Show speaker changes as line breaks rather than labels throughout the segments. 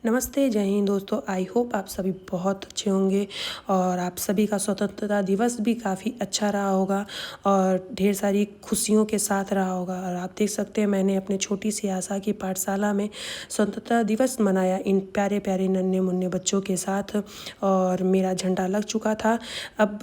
नमस्ते, जय हिंद दोस्तों। आई होप आप सभी बहुत अच्छे होंगे और आप सभी का स्वतंत्रता दिवस भी काफ़ी अच्छा रहा होगा और ढेर सारी खुशियों के साथ रहा होगा। और आप देख सकते हैं मैंने अपने छोटी सी आशा की पाठशाला में स्वतंत्रता दिवस मनाया इन प्यारे प्यारे नन्हे मुन्ने बच्चों के साथ और मेरा झंडा लग चुका था। अब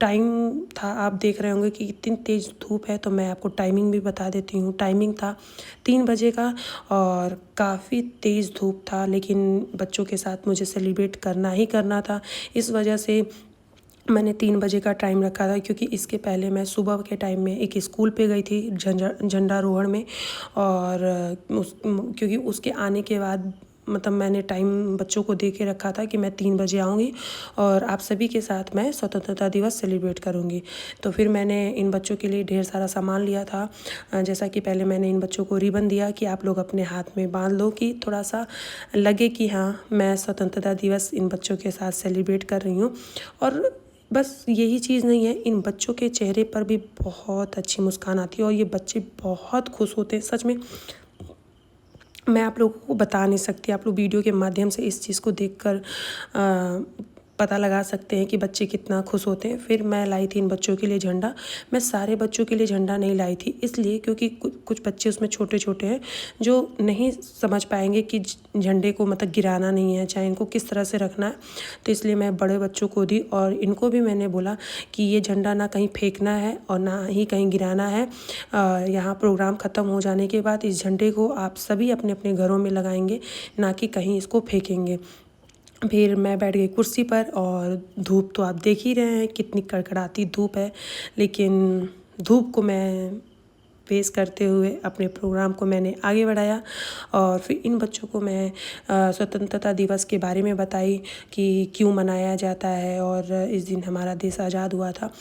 टाइम था, आप देख रहे होंगे कि इतनी तेज़ धूप है, तो मैं आपको टाइमिंग भी बता देती हूँ। टाइमिंग था 3 बजे का और काफ़ी तेज़ धूप था, लेकिन बच्चों के साथ मुझे सेलिब्रेट करना ही करना था। इस वजह से मैंने 3 बजे का टाइम रखा था, क्योंकि इसके पहले मैं सुबह के टाइम में एक स्कूल पे गई थी झंडारोहण में। और क्योंकि उसके आने के बाद मतलब मैंने टाइम बच्चों को दे के रखा था कि मैं 3 बजे आऊँगी और आप सभी के साथ मैं स्वतंत्रता दिवस सेलिब्रेट करूँगी। तो फिर मैंने इन बच्चों के लिए ढेर सारा सामान लिया था। जैसा कि पहले मैंने इन बच्चों को रिबन दिया कि आप लोग अपने हाथ में बांध लो, कि थोड़ा सा लगे कि हाँ, मैं स्वतंत्रता दिवस इन बच्चों के साथ सेलिब्रेट कर रही हूँ। और बस यही चीज़ नहीं है, इन बच्चों के चेहरे पर भी बहुत अच्छी मुस्कान आती है और ये बच्चे बहुत खुश होते हैं। सच में मैं आप लोगों को बता नहीं सकती, आप लोग वीडियो के माध्यम से इस चीज़ को देखकर पता लगा सकते हैं कि बच्चे कितना खुश होते हैं। फिर मैं लाई थी इन बच्चों के लिए झंडा। मैं सारे बच्चों के लिए झंडा नहीं लाई थी, इसलिए क्योंकि कुछ बच्चे उसमें छोटे छोटे हैं जो नहीं समझ पाएंगे कि झंडे को मतलब गिराना नहीं है, चाहे इनको किस तरह से रखना है। तो इसलिए मैं बड़े बच्चों को दी और इनको भी मैंने बोला कि ये झंडा ना कहीं फेंकना है और ना ही कहीं गिराना है। यहाँ प्रोग्राम ख़त्म हो जाने के बाद इस झंडे को आप सभी अपने अपने घरों में लगाएंगे, ना कि कहीं इसको फेंकेंगे। फिर मैं बैठ गई कुर्सी पर और धूप तो आप देख ही रहे हैं कितनी कड़कड़ाती धूप है, लेकिन धूप को मैं फेस करते हुए अपने प्रोग्राम को मैंने आगे बढ़ाया। और फिर इन बच्चों को मैं स्वतंत्रता दिवस के बारे में बताई कि क्यों मनाया जाता है और इस दिन हमारा देश आज़ाद हुआ था।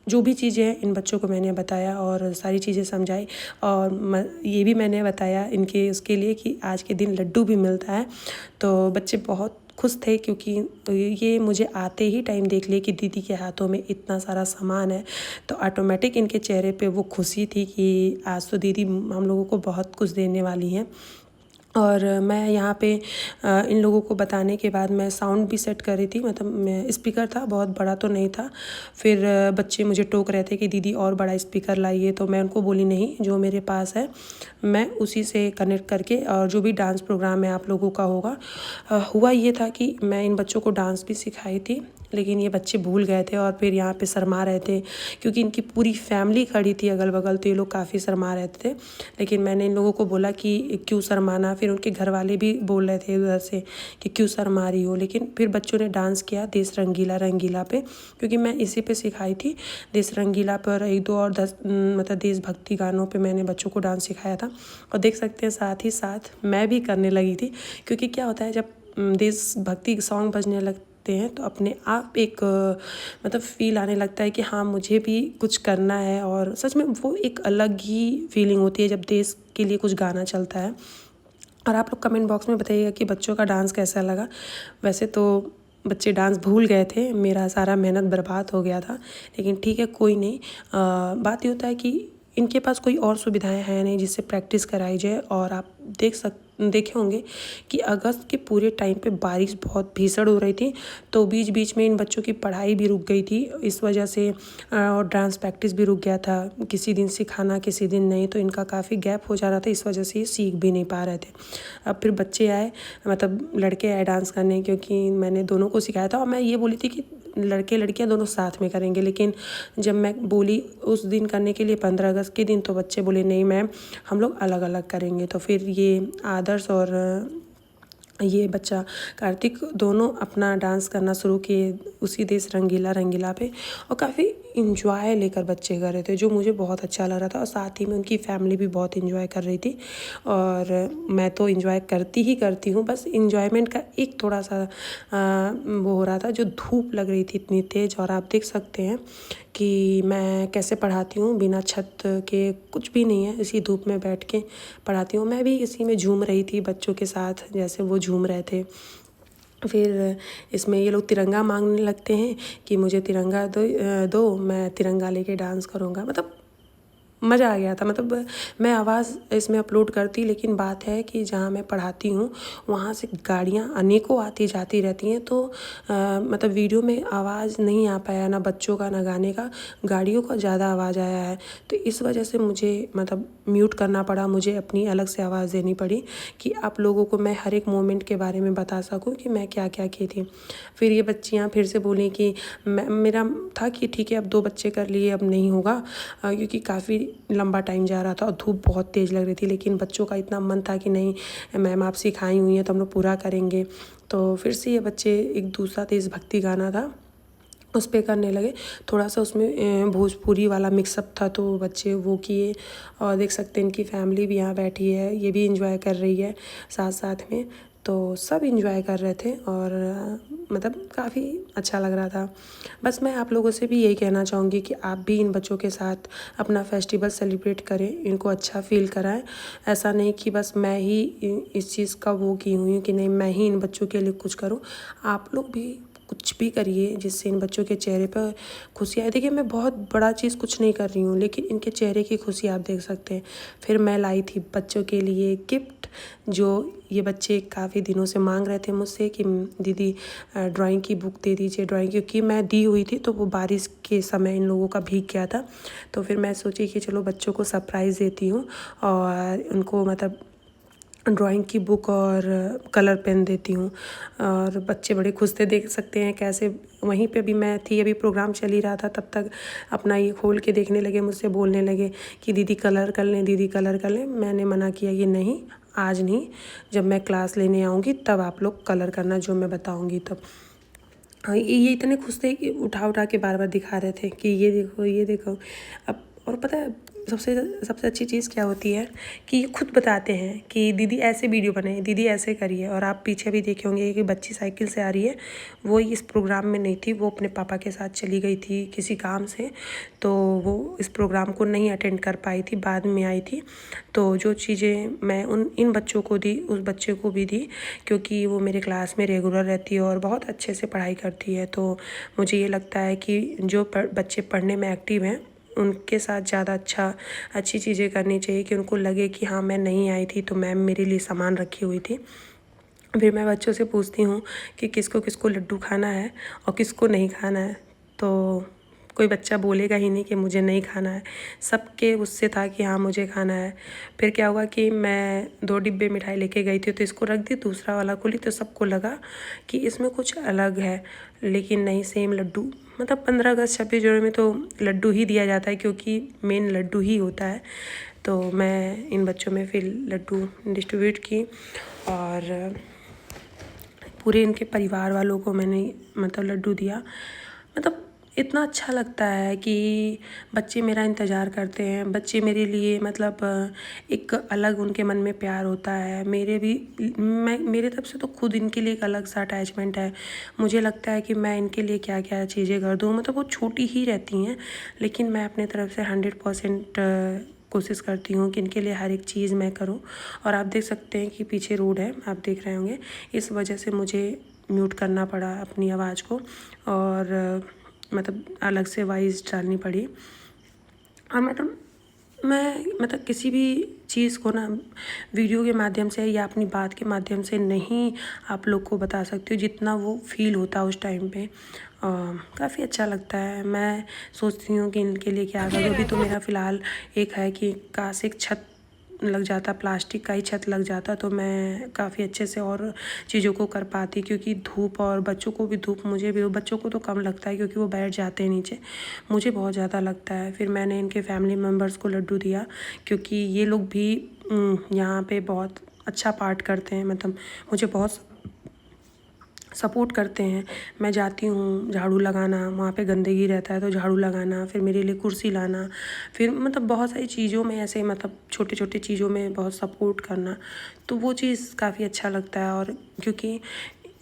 जो भी चीज़ें हैं इन बच्चों को मैंने बताया और सारी चीज़ें समझाई। और ये भी मैंने बताया इनके उसके लिए कि आज के दिन लड्डू भी मिलता है। तो बच्चे बहुत खुश थे, क्योंकि ये मुझे आते ही टाइम देख लिए कि दीदी के हाथों में इतना सारा सामान है। तो ऑटोमेटिक इनके चेहरे पे वो खुशी थी कि आज तो दीदी हम लोगों को बहुत कुछ देने वाली हैं। और मैं यहाँ पे इन लोगों को बताने के बाद मैं साउंड भी सेट कर रही थी, मतलब मैं स्पीकर था, बहुत बड़ा तो नहीं था। फिर बच्चे मुझे टोक रहे थे कि दीदी और बड़ा स्पीकर लाइए, तो मैं उनको बोली नहीं, जो मेरे पास है मैं उसी से कनेक्ट करके और जो भी डांस प्रोग्राम है आप लोगों का होगा। हुआ ये था कि मैं इन बच्चों को डांस भी सिखाई थी, लेकिन ये बच्चे भूल गए थे और फिर यहाँ पे शर्मा रहे थे, क्योंकि इनकी पूरी फैमिली खड़ी थी अगल बगल, तो ये लोग काफ़ी शर्मा रहे थे। लेकिन मैंने इन लोगों को बोला कि क्यों शर्माना। फिर उनके घर वाले भी बोल रहे थे उधर से कि क्यों शर्मा रही हो, लेकिन फिर बच्चों ने डांस किया देश रंगीला रंगीला पे, क्योंकि मैं इसी पे सिखाई थी। देश रंगीला पर 1 2 और 10 मतलब देशभक्ति गानों पे मैंने बच्चों को डांस सिखाया था। और देख सकते हैं साथ ही साथ मैं भी करने लगी थी, क्योंकि क्या होता है जब देशभक्ति सॉन्ग बजने लगते हैं तो अपने आप एक मतलब फ़ील आने लगता है कि हाँ, मुझे भी कुछ करना है। और सच में वो एक अलग ही फीलिंग होती है जब देश के लिए कुछ गाना चलता है। और आप लोग कमेंट बॉक्स में बताइएगा कि बच्चों का डांस कैसा लगा। वैसे तो बच्चे डांस भूल गए थे, मेरा सारा मेहनत बर्बाद हो गया था, लेकिन ठीक है, कोई नहीं। बात ये होता है कि इनके पास कोई और सुविधाएं हैं नहीं जिससे प्रैक्टिस कराई जाए। और आप देखे होंगे कि अगस्त के पूरे टाइम पे बारिश बहुत भीषण हो रही थी, तो बीच बीच में इन बच्चों की पढ़ाई भी रुक गई थी इस वजह से। और डांस प्रैक्टिस भी रुक गया था, किसी दिन सिखाना किसी दिन नहीं, तो इनका काफ़ी गैप हो जा रहा था, इस वजह से ये सीख भी नहीं पा रहे थे। अब फिर बच्चे आए, मतलब लड़के आए डांस करने, क्योंकि मैंने दोनों को सिखाया था और मैं ये बोली थी कि लड़के लड़कियां दोनों साथ में करेंगे। लेकिन जब मैं बोली उस दिन करने के लिए 15 अगस्त के दिन, तो बच्चे बोले नहीं मैम, हम लोग अलग अलग करेंगे। तो फिर ये आदर्श और ये बच्चा कार्तिक दोनों अपना डांस करना शुरू किए उसी देश रंगीला रंगीला पे। और काफ़ी इंजॉय लेकर बच्चे कर रहे थे, जो मुझे बहुत अच्छा लग रहा था। और साथ ही में उनकी फैमिली भी बहुत इंजॉय कर रही थी। और मैं तो इंजॉय करती ही करती हूँ, बस इंजॉयमेंट का एक थोड़ा सा वो हो रहा था, जो धूप लग रही थी इतनी तेज़। और आप देख सकते हैं कि मैं कैसे पढ़ाती हूँ, बिना छत के कुछ भी नहीं है, इसी धूप में बैठ के पढ़ाती हूँ। मैं भी इसी में झूम रही थी बच्चों के साथ, जैसे वो झूम रहे थे। फिर इसमें ये लोग तिरंगा मांगने लगते हैं कि मुझे तिरंगा दो मैं तिरंगा लेके डांस करूँगा। मतलब मज़ा आ गया था। मतलब मैं आवाज़ इसमें अपलोड करती, लेकिन बात है कि जहाँ मैं पढ़ाती हूँ वहाँ से गाड़ियाँ अनेकों आती जाती रहती हैं, तो मतलब वीडियो में आवाज़ नहीं आ पाया, ना बच्चों का ना गाने का, गाड़ियों का ज़्यादा आवाज़ आया है। तो इस वजह से मुझे मतलब म्यूट करना पड़ा, मुझे अपनी अलग से आवाज़ देनी पड़ी कि आप लोगों को मैं हर एक मोमेंट के बारे में बता सकूँ कि मैं क्या क्या की थी। फिर ये बच्चियाँ फिर से बोली कि मेरा था कि ठीक है अब 2 बच्चे कर लिए, अब नहीं होगा, क्योंकि काफ़ी लंबा टाइम जा रहा था और धूप बहुत तेज़ लग रही थी। लेकिन बच्चों का इतना मन था कि नहीं मैम आप सिखाई हुई हैं तो हम लोग पूरा करेंगे। तो फिर से ये बच्चे एक दूसरा देशभक्ति गाना था उस पे करने लगे। थोड़ा सा उसमें भोजपुरी वाला मिक्सअप था, तो बच्चे वो किए। और देख सकते हैं इनकी फैमिली भी यहाँ बैठी है, ये भी इंजॉय कर रही है साथ साथ में। तो सब इंजॉय कर रहे थे और मतलब काफ़ी अच्छा लग रहा था। बस मैं आप लोगों से भी यही कहना चाहूँगी कि आप भी इन बच्चों के साथ अपना फेस्टिवल सेलिब्रेट करें, इनको अच्छा फील कराएं। ऐसा नहीं कि बस मैं ही इस चीज़ का वो की हुई हूँ कि नहीं मैं ही इन बच्चों के लिए कुछ करूँ। आप लोग भी कुछ भी करिए जिससे इन बच्चों के चेहरे पर खुशी आए। देखिए मैं बहुत बड़ा चीज़ कुछ नहीं कर रही हूँ, लेकिन इनके चेहरे की खुशी आप देख सकते हैं। फिर मैं लाई थी बच्चों के लिए गिफ्ट, जो ये बच्चे काफ़ी दिनों से मांग रहे थे मुझसे कि दीदी ड्राइंग की बुक दे दीजिए ड्राइंग, क्योंकि मैं दी हुई थी तो वो बारिश के समय इन लोगों का भीग गया था। तो फिर मैं सोची कि चलो बच्चों को सरप्राइज़ देती हूँ और उनको मतलब ड्राइंग की बुक और कलर पेन देती हूँ। और बच्चे बड़े खुश थे, देख सकते हैं कैसे। वहीं पे भी मैं थी, अभी प्रोग्राम चल ही रहा था, तब तक अपना ये खोल के देखने लगे, मुझसे बोलने लगे कि दीदी कलर कर लें, दीदी कलर कर लें। मैंने मना किया कि नहीं आज नहीं, जब मैं क्लास लेने आऊँगी तब आप लोग कलर करना जो मैं बताऊँगी तब। हाँ ये इतने खुश थे कि उठा उठा के बार बार दिखा रहे थे कि ये देखो ये देखो। अब और पता है सबसे सबसे अच्छी चीज़ क्या होती है कि ये खुद बताते हैं कि दीदी ऐसे वीडियो बनाइए, दीदी ऐसे करिए। और आप पीछे भी देखे होंगे कि बच्ची साइकिल से आ रही है, वो इस प्रोग्राम में नहीं थी, वो अपने पापा के साथ चली गई थी किसी काम से, तो वो इस प्रोग्राम को नहीं अटेंड कर पाई थी, बाद में आई थी। तो जो चीज़ें मैं इन बच्चों को दी उस बच्चे को भी दी, क्योंकि वो मेरे क्लास में रेगुलर रहती है और बहुत अच्छे से पढ़ाई करती है। तो मुझे ये लगता है कि जो बच्चे पढ़ने में एक्टिव हैं उनके साथ ज़्यादा अच्छी चीज़ें करनी चाहिए, कि उनको लगे कि हाँ मैं नहीं आई थी तो मैम मेरे लिए सामान रखी हुई थी। फिर मैं बच्चों से पूछती हूँ कि किसको किसको लड्डू खाना है और किसको नहीं खाना है, तो कोई बच्चा बोलेगा ही नहीं कि मुझे नहीं खाना है, सबके उससे था कि हाँ मुझे खाना है। फिर क्या हुआ कि मैं 2 डिब्बे मिठाई लेके गई थी, तो इसको रख दी, दूसरा वाला खोली तो सबको लगा कि इसमें कुछ अलग है, लेकिन नहीं सेम लड्डू। मतलब 15 अगस्त 26 जनवरी में तो लड्डू ही दिया जाता है, क्योंकि मेन लड्डू ही होता है। तो मैं इन बच्चों में फिर लड्डू डिस्ट्रीब्यूट की और पूरे इनके परिवार वालों को मैंने मतलब लड्डू दिया। मतलब इतना अच्छा लगता है कि बच्चे मेरा इंतज़ार करते हैं, बच्चे मेरे लिए मतलब एक अलग उनके मन में प्यार होता है। मेरे तरफ से तो खुद इनके लिए एक अलग सा अटैचमेंट है। मुझे लगता है कि मैं इनके लिए क्या क्या चीज़ें कर दूँ। मतलब वो छोटी ही रहती हैं, लेकिन मैं अपने तरफ से 100% कोशिश करती हूँ कि इनके लिए हर एक चीज़ मैं करूँ। और आप देख सकते हैं कि पीछे रोड है, आप देख रहे होंगे, इस वजह से मुझे म्यूट करना पड़ा अपनी आवाज़ को और मतलब अलग से वॉइस डालनी पड़ी। और मैं मतलब किसी भी चीज़ को ना वीडियो के माध्यम से या अपनी बात के माध्यम से नहीं आप लोग को बता सकती हूँ, जितना वो फील होता उस टाइम पे। काफ़ी अच्छा लगता है। मैं सोचती हूँ कि इनके लिए क्या करूँ। अभी तो मेरा फ़िलहाल एक है कि काश एक छत लग जाता, प्लास्टिक का ही छत लग जाता, तो मैं काफ़ी अच्छे से और चीज़ों को कर पाती, क्योंकि धूप और बच्चों को भी धूप, मुझे भी, बच्चों को तो कम लगता है क्योंकि वो बैठ जाते हैं नीचे, मुझे बहुत ज़्यादा लगता है। फिर मैंने इनके फैमिली मेम्बर्स को लड्डू दिया, क्योंकि ये लोग भी यहाँ पे बहुत अच्छा पार्ट करते हैं, मतलब मुझे बहुत सपोर्ट करते हैं। मैं जाती हूँ झाड़ू लगाना, वहाँ पे गंदगी रहता है तो झाड़ू लगाना, फिर मेरे लिए कुर्सी लाना, फिर मतलब बहुत सारी चीज़ों में ऐसे मतलब छोटे छोटे चीज़ों में बहुत सपोर्ट करना, तो वो चीज़ काफ़ी अच्छा लगता है। और क्योंकि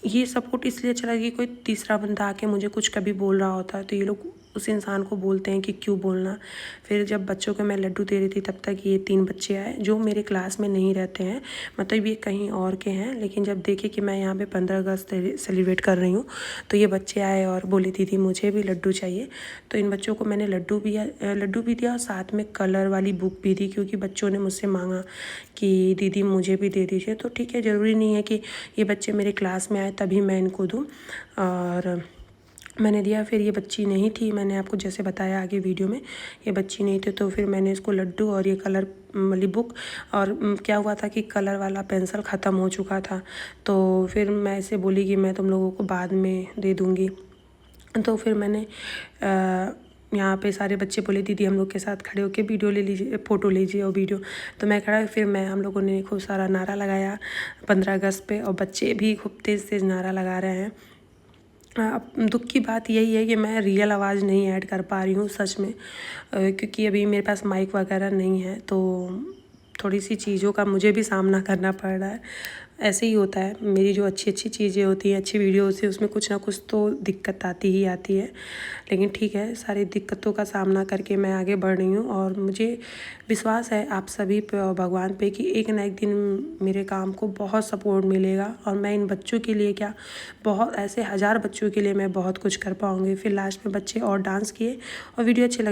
ये सपोर्ट इसलिए अच्छा लगा कि कोई तीसरा बंदा आके मुझे कुछ कभी बोल रहा होता है तो ये लोग उस इंसान को बोलते हैं कि क्यों बोलना। फिर जब बच्चों को मैं लड्डू दे रही थी तब तक ये 3 बच्चे आए जो मेरे क्लास में नहीं रहते हैं, मतलब ये कहीं और के हैं। लेकिन जब देखे कि मैं यहाँ पे 15 अगस्त सेलिब्रेट कर रही हूँ तो ये बच्चे आए और बोले दीदी मुझे भी लड्डू चाहिए। तो इन बच्चों को मैंने लड्डू भी दिया और साथ में कलर वाली बुक भी दी, क्योंकि बच्चों ने मुझसे मांगा कि दीदी मुझे भी दे दीजिए। तो ठीक है, ज़रूरी नहीं है कि ये बच्चे मेरे क्लास में आए तभी मैं इनको दूँ, और मैंने दिया। फिर ये बच्ची नहीं थी, मैंने आपको जैसे बताया आगे वीडियो में, ये बच्ची नहीं थी। तो फिर मैंने इसको लड्डू और ये कलर वाली बुक, और क्या हुआ था कि कलर वाला पेंसिल ख़त्म हो चुका था। तो फिर मैं इसे बोली कि मैं तुम लोगों को बाद में दे दूँगी। तो फिर मैंने यहाँ पे सारे बच्चे बोले दीदी हम लोग के साथ खड़े होकर वीडियो ले लीजिए, फ़ोटो लीजिए और वीडियो। तो मैं खड़ा, फिर हम लोगों ने खूब सारा नारा लगाया 15 अगस्त पे, और बच्चे भी खूब तेज़ नारा लगा रहे हैं। अब दुख की बात यही है कि मैं रियल आवाज़ नहीं ऐड कर पा रही हूँ सच में, क्योंकि अभी मेरे पास माइक वगैरह नहीं है, तो थोड़ी सी चीज़ों का मुझे भी सामना करना पड़ रहा है। ऐसे ही होता है, मेरी जो अच्छी चीज़ें होती हैं, अच्छी वीडियो होती है, उसमें कुछ ना कुछ तो दिक्कत आती ही आती है। लेकिन ठीक है, सारी दिक्कतों का सामना करके मैं आगे बढ़ रही हूँ, और मुझे विश्वास है आप सभी पे और भगवान पे कि एक ना एक दिन मेरे काम को बहुत सपोर्ट मिलेगा, और मैं इन बच्चों के लिए क्या, बहुत ऐसे 1000 बच्चों के लिए मैं बहुत कुछ कर पाऊँगी। फिर लास्ट में बच्चे और डांस किए और वीडियो अच्छी लगी।